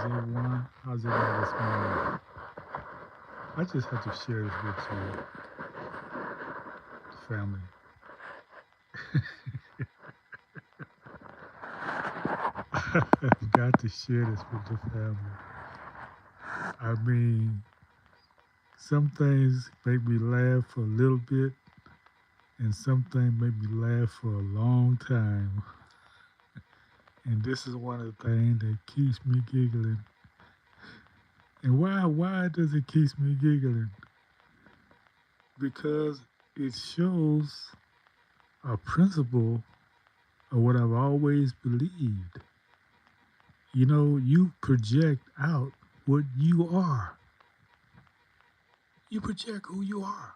everyone? How's everyone this morning? I just have to share this with you, family. I've got to share this with the family. I mean, some things make me laugh for a little bit, and some things make me laugh for a long time. And this is one of the things that keeps me giggling. And why does it keep me giggling? Because it shows a principle of what I've always believed. You know, you project out what you are. You project who you are.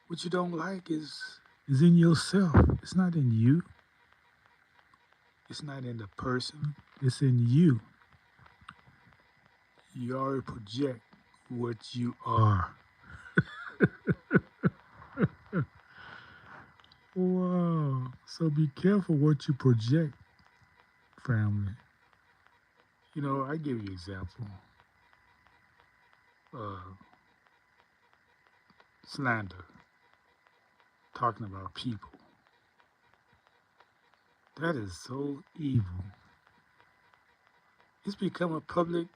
What you don't like is in yourself. It's not in you. It's not in the person. It's in you. You already project what you are. Wow. So be careful what you project, family. You know, I give you an example. Uh, Slander, talking about people. That is so evil. It's become a public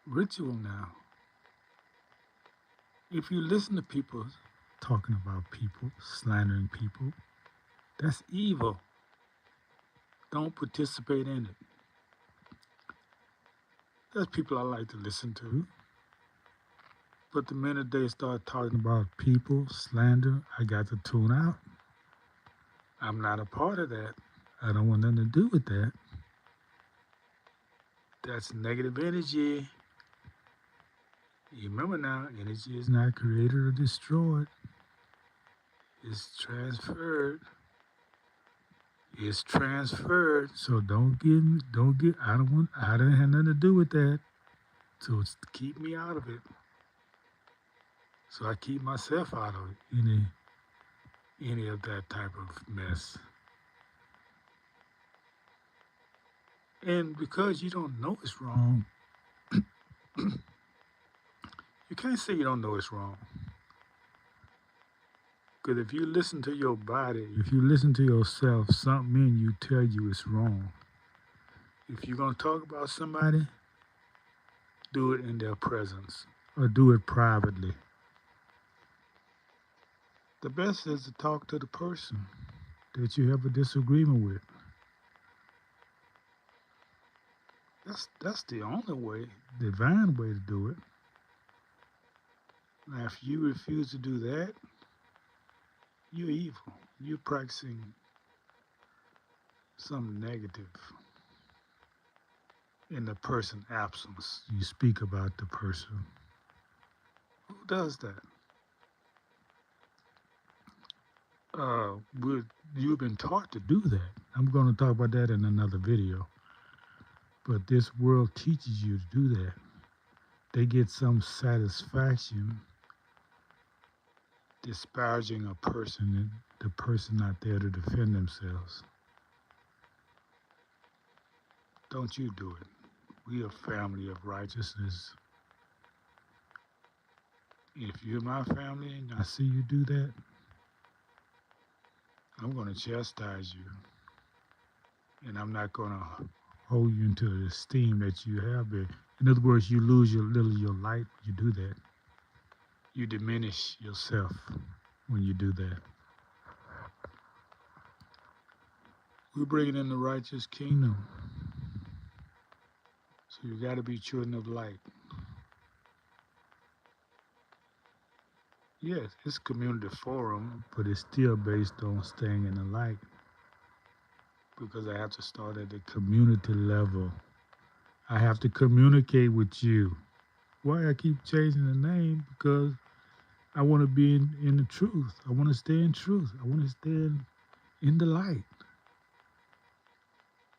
ritual now. If you listen to people talking about people, slandering people, that's evil. Don't participate in it. There's people I like to listen to. But the minute they start talking about people, slander, I got to tune out. I'm not a part of that. I don't want nothing to do with that. That's negative energy. You remember now, energy is not created or destroyed. It's transferred. It's transferred. So I don't have nothing to do with that. So it's keep me out of it. So I keep myself out of any of that type of mess. And because you don't know it's wrong, you can't say you don't know it's wrong. Because if you listen to your body, if you listen to yourself, something in you tell you it's wrong. If you're going to talk about somebody, do it in their presence or do it privately. The best is to talk to the person that you have a disagreement with. That's the only way, the divine way to do it. Now, if you refuse to do that, you're evil. You're practicing some negative in the person's absence. You speak about the person. Who does that? You've been taught to do that. I'm going to talk about that in another video. But this world teaches you to do that. They get some satisfaction disparaging a person and the person not there to defend themselves. Don't you do it. We are a family of righteousness. If you're my family and I see you do that, I'm going to chastise you. And I'm not going to hold you into the esteem that you have been. In other words, you lose your little your light when you do that. You diminish yourself when you do that. We're bringing in the righteous kingdom. So you got to be children of light. Yes, it's community forum, but it's still based on staying in the light. Because I have to start at the community level. I have to communicate with you. Why I keep changing the name? Because I want to be in the truth. I want to stay in truth. I want to stay in the light.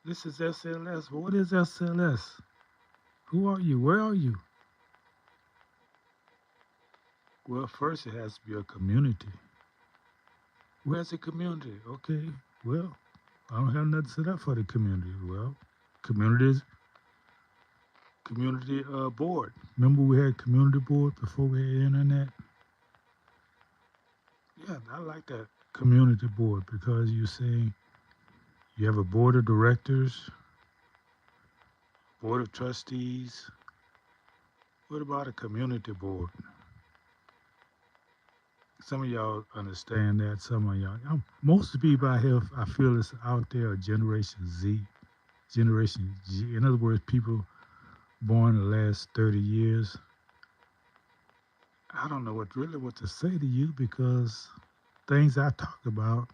This is SLS. What is SLS? Who are you? Where are you? Well, first it has to be a community. Where's the community? Okay, well, I don't have nothing set up for the community. Well, community board. Remember we had community board before we had internet? Yeah, I like that community board because you say you have a board of directors, board of trustees. What about a community board? Some of y'all understand that. Some of y'all, most of the people I have, I feel is out there are Generation Z, Generation G. In other words, people born in the last 30 years. I don't know what to say to you because things I talk about,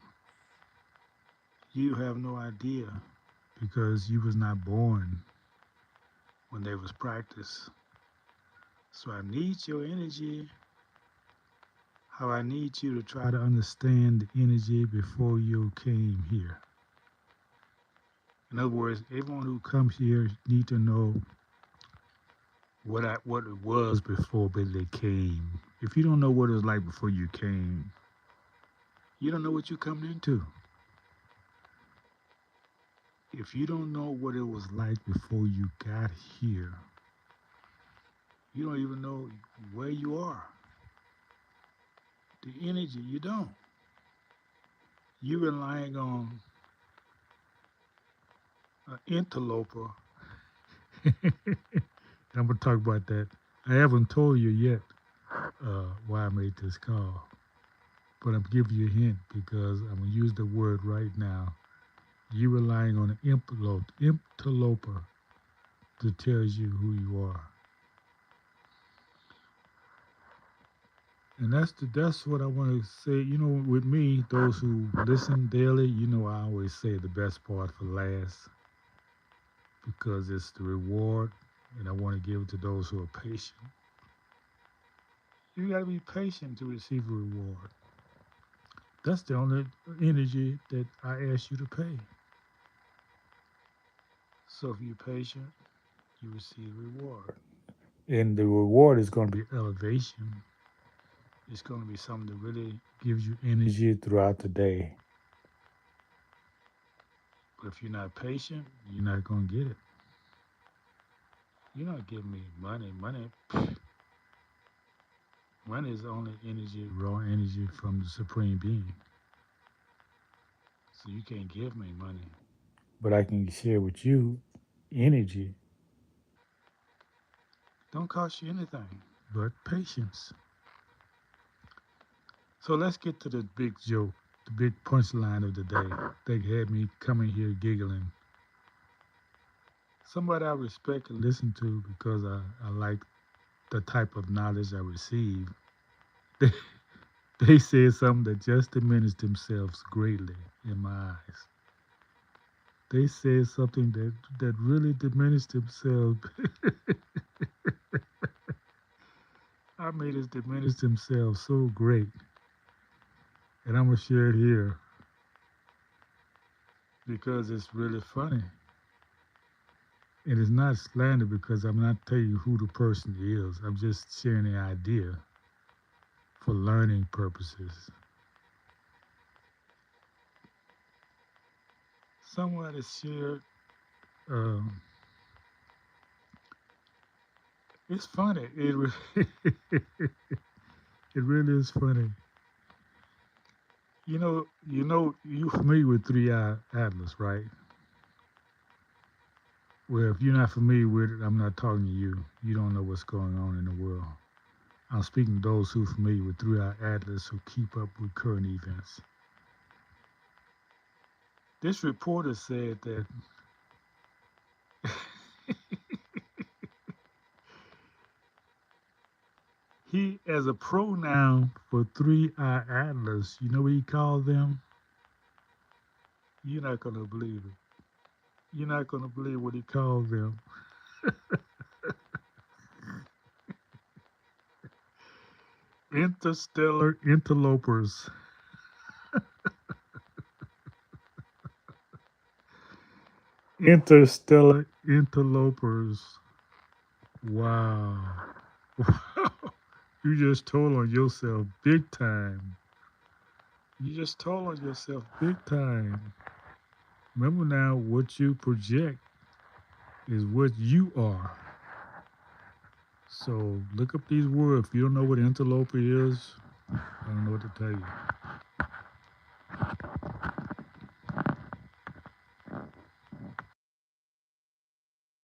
you have no idea because you was not born when they was practiced. So I need your energy. How I need you to try to understand the energy before you came here. In other words, everyone who comes here need to know what it was before they came. If you don't know what it was like before you came, you don't know what you're coming into. If you don't know what it was like before you got here, you don't even know where you are. The energy, you don't. You're relying on an interloper. I'm going to talk about that. I haven't told you yet why I made this call, but I'm giving you a hint because I'm going to use the word right now. You're relying on an interloper to tell you who you are. And that's what I want to say. You know, with me, those who listen daily, you know, I always say the best part for last because it's the reward, and I want to give it to those who are patient. You got to be patient to receive a reward. That's the only energy that I ask you to pay. So if you're patient, you receive reward. And the reward is going to be elevation. It's going to be something that really gives you energy throughout the day. But if you're not patient, you're not going to get it. You're not giving me money. Money is only energy, raw energy from the Supreme Being. So you can't give me money. But I can share with you energy. Don't cost you anything but patience. So let's get to the big joke, the big punchline of the day that had me coming here giggling. Somebody I respect and listen to because I like the type of knowledge I receive. They, they said something that just diminished themselves greatly in my eyes. They said something that really diminished themselves. I made it diminish themselves so great. And I'm going to share it here because it's really funny. And it's not slander because I'm not telling you who the person is. I'm just sharing the idea for learning purposes. Someone has shared, um, it's funny. It really is funny. You familiar with Three Eye Atlas, right? Well, if you're not familiar with it, I'm not talking to you. You don't know what's going on in the world. I'm speaking to those who are familiar with Three Eye Atlas who keep up with current events. This reporter said that he, as a pronoun for Three Eye Atlas, you know what he called them? You're not going to believe it. You're not going to believe what he called them. Interstellar interlopers. Interstellar interlopers. Wow. You just told on yourself big time. You just told on yourself big time. Remember now, what you project is what you are. So look up these words. If you don't know what interloper is, I don't know what to tell you.